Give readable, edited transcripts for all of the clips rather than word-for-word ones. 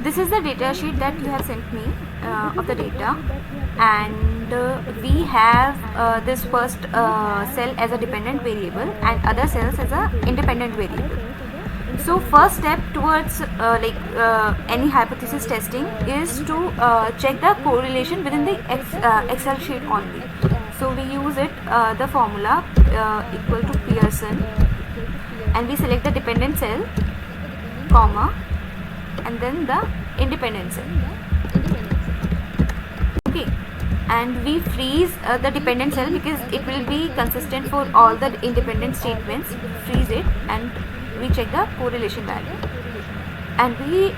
this is the data sheet that you have sent me of the data, and we have this first cell as a dependent variable and other cells as a independent variable. So first step towards any hypothesis testing is to check the correlation within the Excel sheet only. So we use it the formula equal to Pearson, and we select the dependent cell, comma, and then the independent cell. Okay, and we freeze the dependent cell because it will be consistent for all the independent statements. Freeze it and we check the correlation value, and we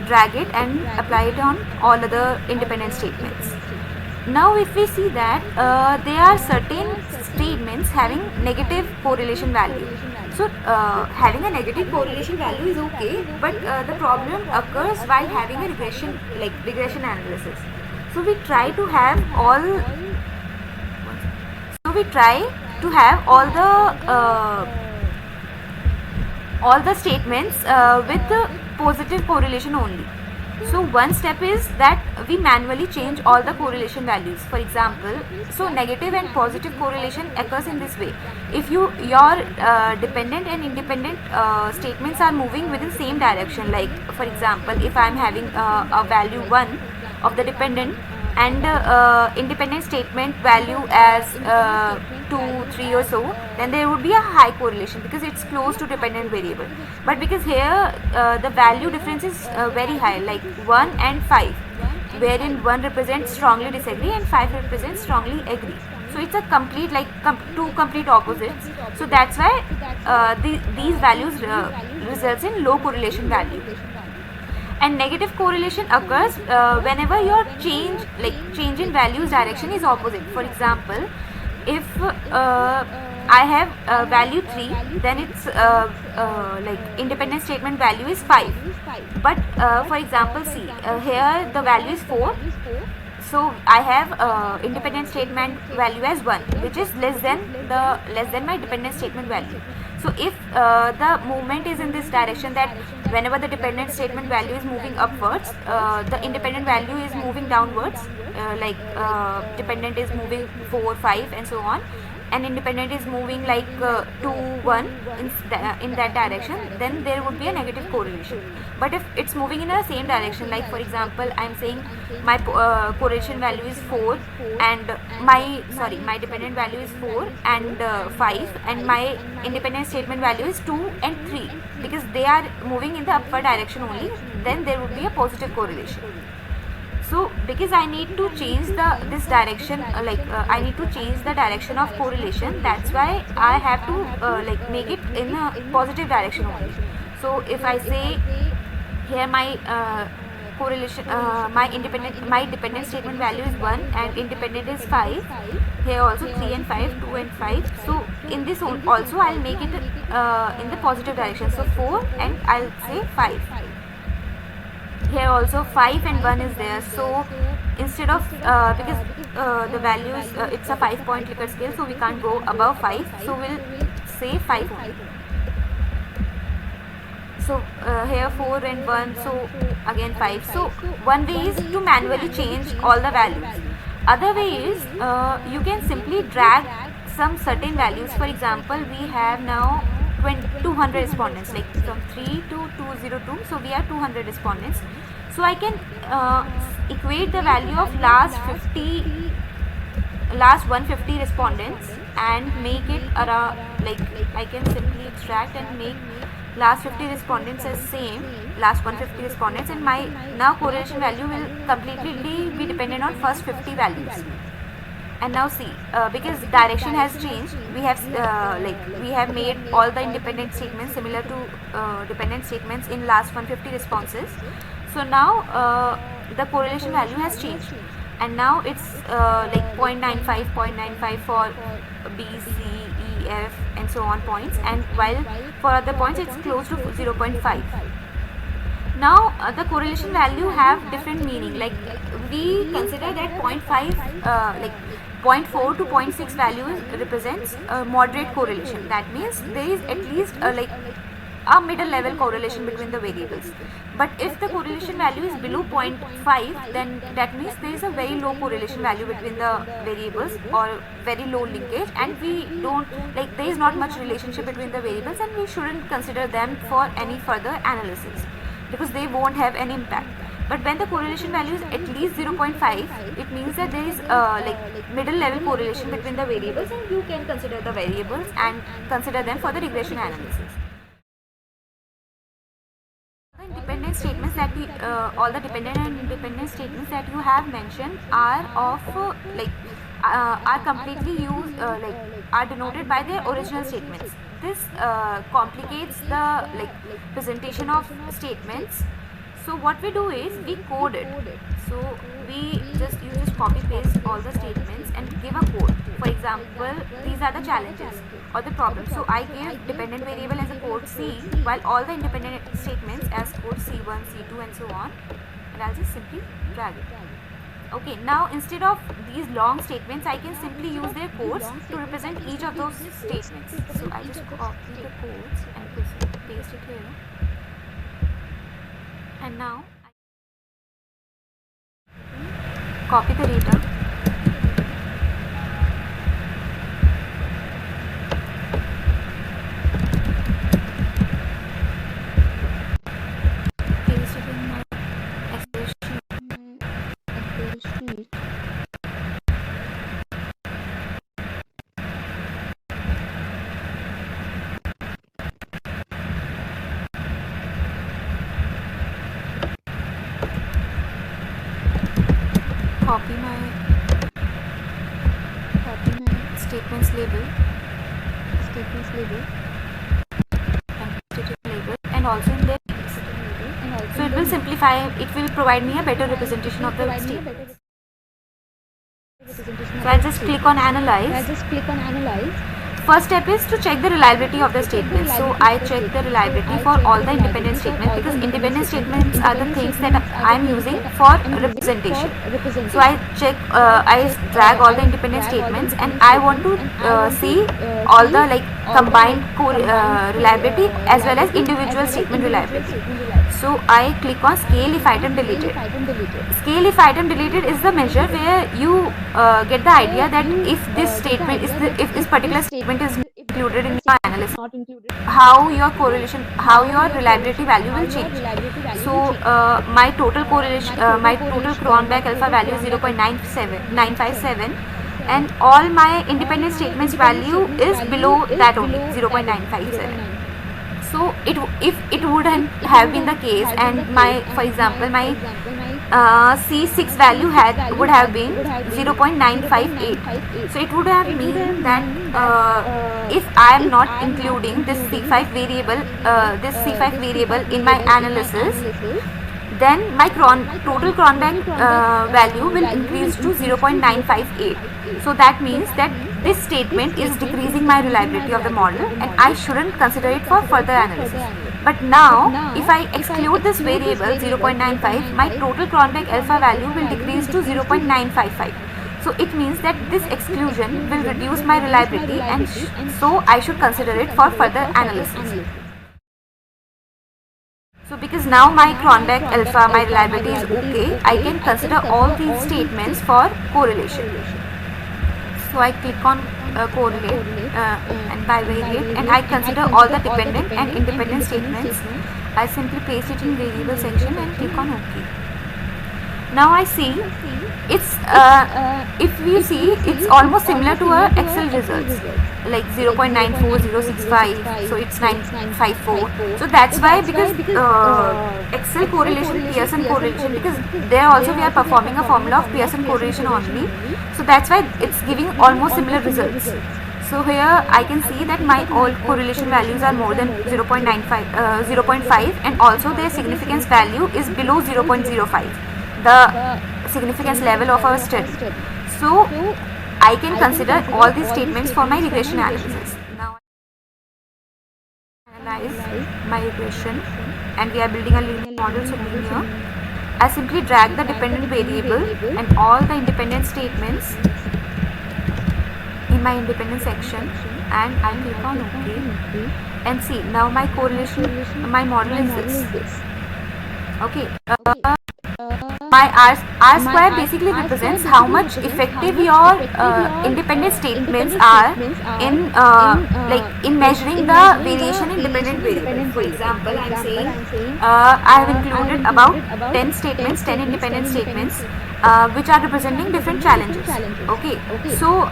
drag it and apply it on all other independent statements. Now if we see that there are certain statements having negative correlation value. So having a negative correlation value is okay, but the problem occurs while having a regression analysis. So we try to have all the statements with the positive correlation only. So one step is that we manually change all the correlation values. For example, so negative and positive correlation occurs in this way. If your dependent and independent statements are moving within same direction, like for example, if I am having a value 1 of the dependent and independent statement value as 2, 3 or so, then there would be a high correlation because it's close to dependent variable. But because here the value difference is very high, like 1 and 5, wherein 1 represents strongly disagree and 5 represents strongly agree. So it's a complete two complete opposites. So that's why these values results in low correlation value. And negative correlation occurs whenever your change in values direction is opposite. For example, if I have value 3, then its independent statement value is 5. But for example, see here the value is 4. So I have independent statement value as 1, which is less than my dependent statement value. So if the movement is in this direction, that whenever the dependent statement value is moving upwards, the independent value is moving downwards, dependent is moving 4, 5 and so on, and independent is moving 2, 1 in that direction, then there would be a negative correlation. But if it's moving in the same direction, like for example, I'm saying my correlation value is 4 and my dependent value is 4 and 5, and my independent statement value is 2 and 3, because they are moving in the upward direction only, then there would be a positive correlation. So because I need to change this direction, I need to change the direction of correlation, that's why I have to make it in a positive direction only. So if I say here my correlation, my dependent statement value is 1 and independent is 5, here also 3 and 5, 2 and 5. So in this also I'll make it in the positive direction. So 4 and I'll say 5. Here also 5 and 1 is there. So instead of because the value is it's a 5-point Likert scale, so we can't go above 5. So we'll say 5 only. So here 4 and 1, so again 5. So one way is to manually change all the values. Other way is you can simply drag some certain values. For example, we have now 200 respondents, like from 3 to 202. So we have 200 respondents. So I can equate the value of last 150 respondents and make it around, I can simply extract and make last 50 respondents as same last 150 respondents, and my now correlation value will completely be dependent on first 50 values. And now see, because direction has changed, we have made all the independent statements similar to dependent statements in last 150 responses. So now the correlation value has changed, and now it's 0.95 for B, C, E, F and so on points, and while for other points it's close to 0.5. Now the correlation value have different meaning. Like we consider that 0.5 0.4 to 0.6 values represents a moderate correlation. That means there is at least a middle level correlation between the variables. But if the correlation value is below 0.5, then that means there is a very low correlation value between the variables or very low linkage, and we don't like, there is not much relationship between the variables, and we shouldn't consider them for any further analysis because they won't have any impact. But when the correlation value is at least 0.5, it means that there is like middle level correlation between the variables, and you can consider the variables and consider them for the regression analysis. The independent statements that we, all the dependent and independent statements that you have mentioned are of are completely used are denoted by their original statements. This complicates the presentation of statements. So what we do is we code it. So you just copy paste all the statements and give a code. For example, these are the challenges or the problems. So I give dependent variable as a code C, while all the independent statements as code C1, C2 and so on, and I'll just simply drag it. Okay, now instead of these long statements, I can simply use their codes to represent each of those statements. So I just copy the codes and paste it here. And now copy the data, paste it in my Excel sheet. Copy my statements label, and paste it in label, and also in there. So it will simplify. It will provide me a better representation of the statements. So I'll just click on analyze. First step is to check the reliability of the statements. So I check the reliability for all the independent statements, because independent statements are the things that I'm using for representation. So I check, I drag all the independent statements, and I want to see all the combined reliability as well as individual statement reliability. So I click on scale if item deleted. Scale if item deleted is the measure where you get the idea that if this statement is if this particular statement is included in your analysis, how your reliability value will change. So my total correlation, my total Cronbach alpha value is 0.957, and all my independent statements value is below that only, 0.957. So if it wouldn't have been the case, and for example my C6 value would have been 0.958, so it would have mean that if I am not including this C5 variable in my analysis, then my total Cronbach value will increase to 0.958. So that means that this statement is decreasing my reliability of the model, and I shouldn't consider it for further analysis. But now, if I exclude this variable 0.95, my total Cronbach alpha value will decrease to 0.955. So it means that this exclusion will reduce my reliability, and so I should consider it for further analysis. So because now my Cronbach alpha, my reliability is okay, I can consider all these statements for correlation. So I click on correlate and bivariate, and I consider all the dependent and independent statements. I simply paste it in variable section and click on OK. Now I see it's if we see, it's almost similar to our Excel results, like 0.94065, so it's 954. So that's why, because Excel correlation, Pearson correlation, because there also we are performing a formula of Pearson correlation only, so that's why it's giving almost similar results. So here I can see that my all correlation values are more than 0.5, and also their significance value is below 0.05, the significance level of our study. So I can consider all these statements for my regression analysis. Now I analyze my regression, and we are building a linear model, so linear. I simply drag the dependent variable and all the independent statements in my independent section. and I click on OK. And see, now my correlation, my model is this. Okay. My R square basically represents how much effective your independent statements are in in measuring the variation in dependent variables. For example, I am saying I have included about 10 statements, 10 independent statements which are representing different challenges. Okay, so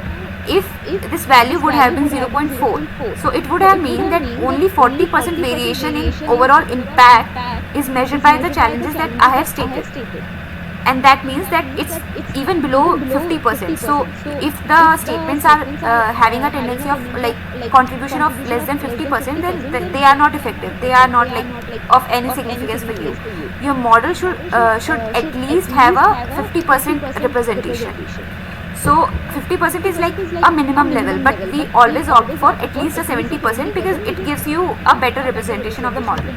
if this value would have been 0.4, so it would have mean that only 40% variation in overall impact is measured by the challenges that I have stated, and that means that it's even below 50%. So if the statements are having a tendency of contribution of less than 50%, then they are not effective, they are not of any significance for you. Your model should at least have a 50% representation. So 50% is like a minimum level, but we always opt for at least a 70% because it gives you a better representation of the model.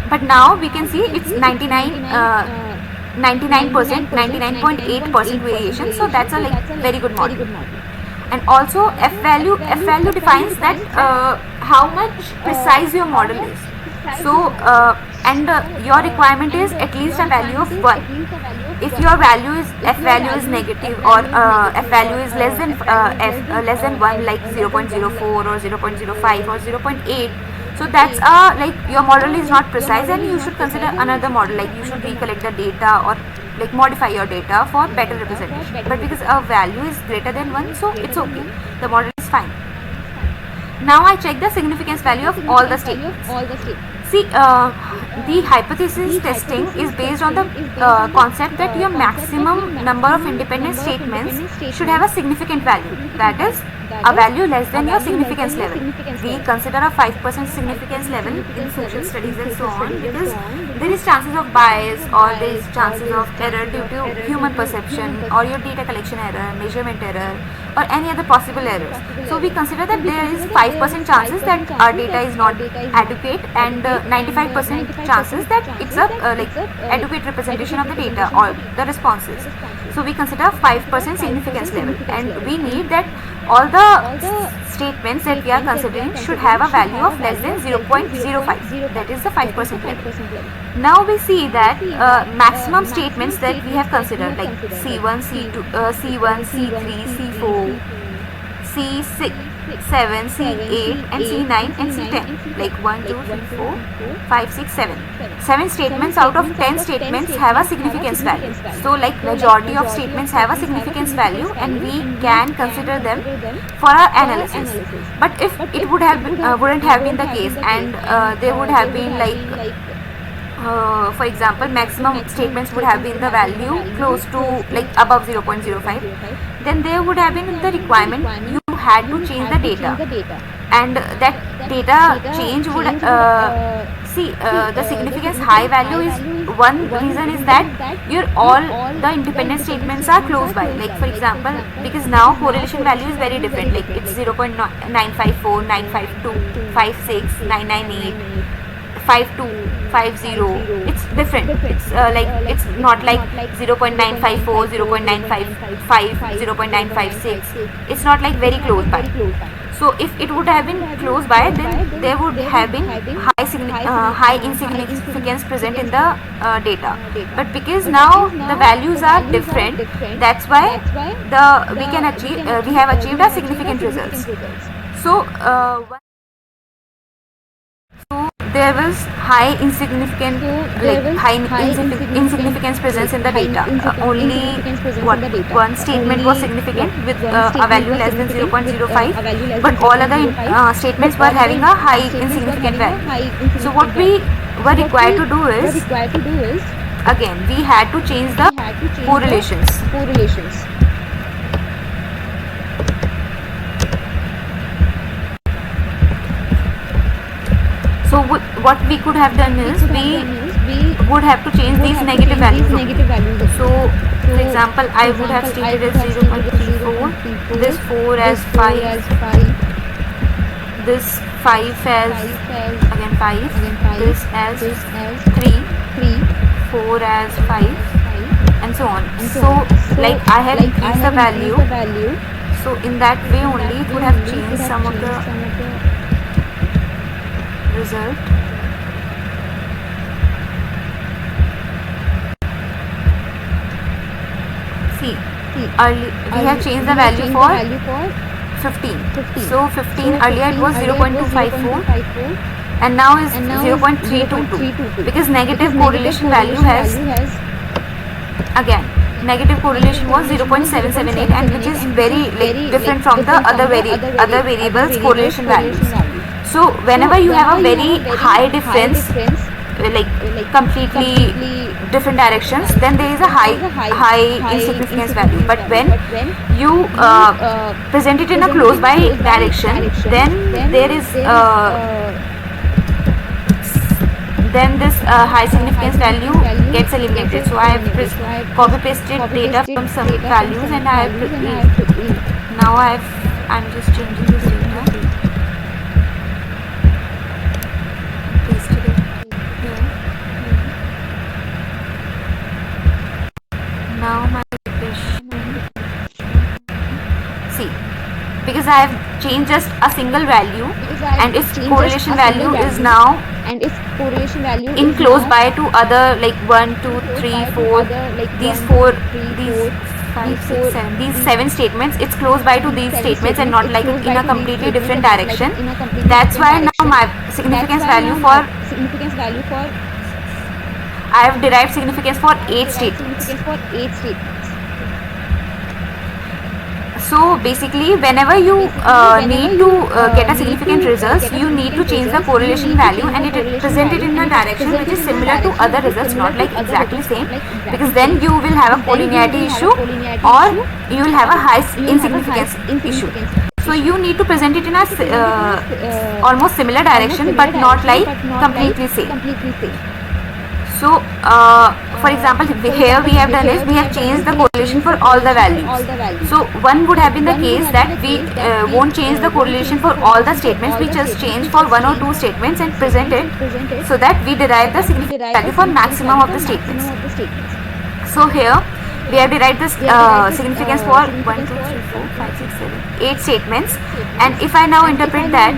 But now we can see it's 99.8% variation, so that's a very good model. And also F value defines that how much precise your model is. So your requirement is at least a value of 1. If your F value is negative, or F value is less than 1, like 0.04 or 0.05 or 0.8, so that's your model is not precise, and you should consider another model, like you should recollect the data or modify your data for better representation. But because a value is greater than 1, so it's okay, the model is fine. Now I check the significance value of all the statements. See, the hypothesis testing is based on the concept that your maximum number of independent statements should have a significant value, that is a value less than your significance level. We consider a 5% significance level in social studies and so on, because there is chances of bias, or there is chances of error due to human perception, or your data collection error, measurement error, or any other possible errors. So we consider that there is 5% chances that our data is not adequate, and 95% chances that it's a adequate representation of the data or the responses. So we consider 5% significance level, and we need that all the statements that we are considering should have a value of less than 0.05, that is the 5% level. Now we see that maximum statements that we have considered, like C1, C2, C1, C3, C4, C6, 7, C8 and C9 and C10, like 1, 2, 3, 4, 5, 6, 7. 7 statements out of 10 statements have a significance value. So majority of statements have a significance value, and we can consider them for our analysis. But if it wouldn't have been the case, and there would have been for example, maximum statements would have been the value close to above 0.05, then there would have been the requirement you had to change the data, and that data change would the significance high value is one reason is that all the independent statements are close by. For example, because now correlation value is very different, it's 0.954, 952, 56, 998, 52, 50. It's different. It's it's not 0.954, 0.955, 0.956. It's not very close by. So if it would have been close by, then there would have been high insignificance present in the data. But because now the values are different, that's why we have achieved a significant results. So there was high insignificance presence in the data. Only one statement was significant with a value less than 0.05, but all other statements were having a high insignificant value. So what we were required to do is, again, we had to change the correlations. So what we could have done is, we would have to change these negative values. So for example, I would have stated as 0.34, this 4 as 5, this 5 as again 5, this as 3, 4 as 5, and so on. So I have increased the value. So in that way only it would have changed some of the result. See, early we have changed the value for 15. So 15 earlier it was 0.254 and now is 0.322 because negative correlation value has again negative correlation was 0.778 and which is very different from the other variables correlation values. So whenever you have a very high difference like completely different directions, then there is a high insignificance value. But when you present it in a close by direction, then there is then this high significance value gets eliminated. So I have copy pasted data from some values and I have now I'm just changing this data. Pasted it here. Now my regression. See, because I have changed just a single value and its correlation value is now in close by to other like 1, 2, 3, 4 these 5, 6, 7 these 7 statements. It's close by to these statements and not like in a completely different direction. That's why now my significance value for I have derived significance for 8 statements. So basically whenever you need to get a significant result, you need to change the correlation value and it present it in a direction which is similar to other results, not like exactly same, because then you will have a collinearity issue or you will have a high insignificance issue. So you need to present it in a almost similar direction but not like completely same. So for example here we have done is we have changed the correlation for all the values. So one would have been the case that we won't change the correlation for all the statements, we just change for 1 or 2 statements and present it so that we derive the significant value for maximum of the statements. So here we have derived this significance for 1, 2, 3, 4, 5, 6, 7, 8 statements, and if I now interpret that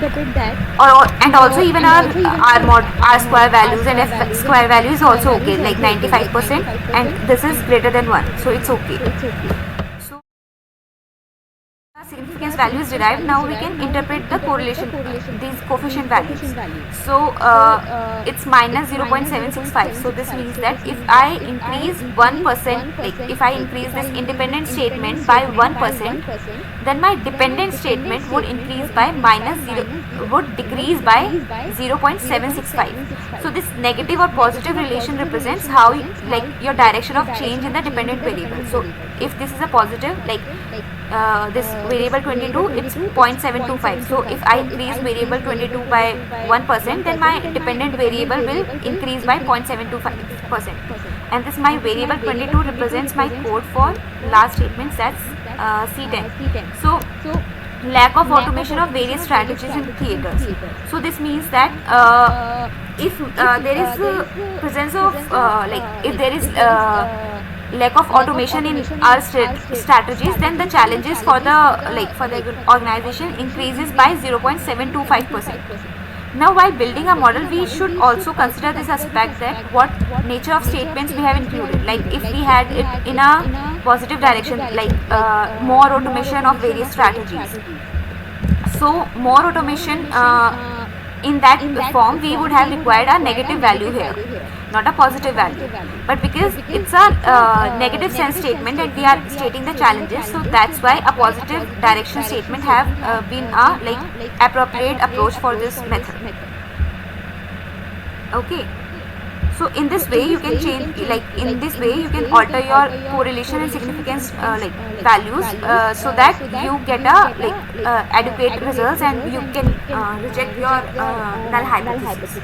and also even our square values and f square value is also okay, like 95%, and this is greater than 1, so it's okay. So significance value is derived. Now we can interpret the correlation, these coefficient values. So it's minus 0.765. So this means that if I increase 1%, like if I increase this independent statement by 1%, then my dependent statement would decrease by 0.765. So this negative or positive relation represents how your direction of change in the dependent variable. So if this is a positive, like this variable 22, it's 0.725. So if I increase variable 22 by 1%, then my dependent variable will increase by 0.725%. And this my variable 22 represents my code for last statements, that's C10. So lack of automation of various strategies in theaters. So this means that if there is presence of if there is lack of automation in our strategies, then the challenges for the organization increases by 0.725%. Now while building a model, we should also consider this aspect, that what nature of statements we have included. Like if we had it in a positive direction, like more automation of various strategies. So more automation in that form, we would have required a negative value here, not a positive value. But because it's a negative sense statement and we are stating the challenges, so that's why a positive direction statement have been a appropriate approach for this method. Okay. So in this way you can change, in this way you can alter your correlation and significance values so that you get a adequate results and you can reject your null hypothesis.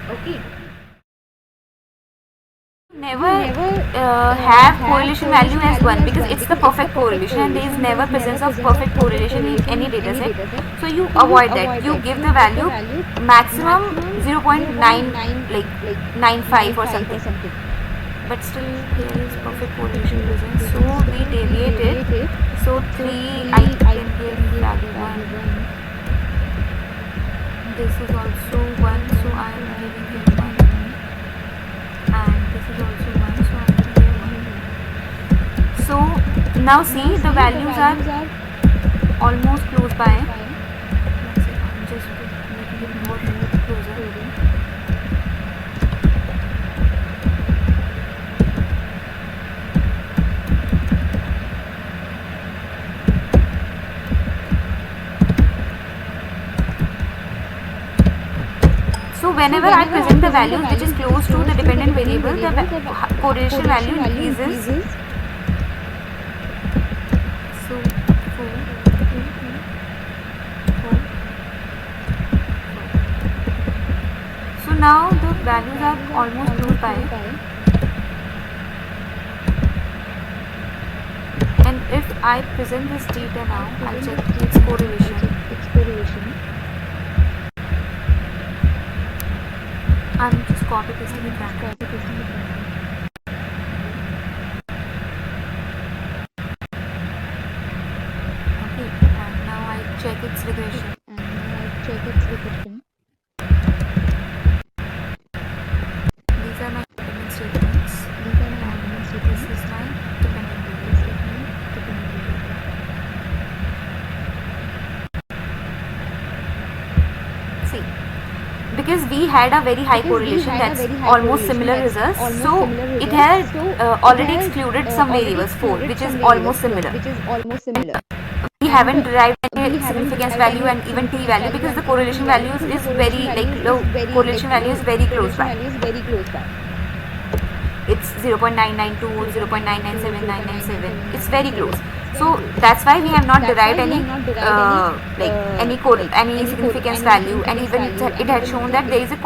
Okay. Never have correlation value as 1 because it's the perfect correlation and there is never presence of perfect correlation in any dataset. So you avoid that. You give the value maximum 0.95 or something. But still there is perfect correlation present. So we deviate it. So 3 Now see, the values are almost close by. I'm just making it more closer. So whenever I present the values which is close to the dependent variable, the correlation value increases. So 4, 4. So now the values are almost close by. And if I present this data now, I'll check its correlation. I'm just copy pasting it back. Okay, and now I check its regression. These are my dependent statements. This is my dependent variable. See, because we had a very high correlation, that's almost similar results, so it had already excluded some variables, 4, which is almost similar. We haven't derived any significance value and even t value because the correlation values is very low. Correlation value is very close by. It's 0.992, 0.997997. It's very close. So that's why we have not derived any any significance value, and even it had shown that there is a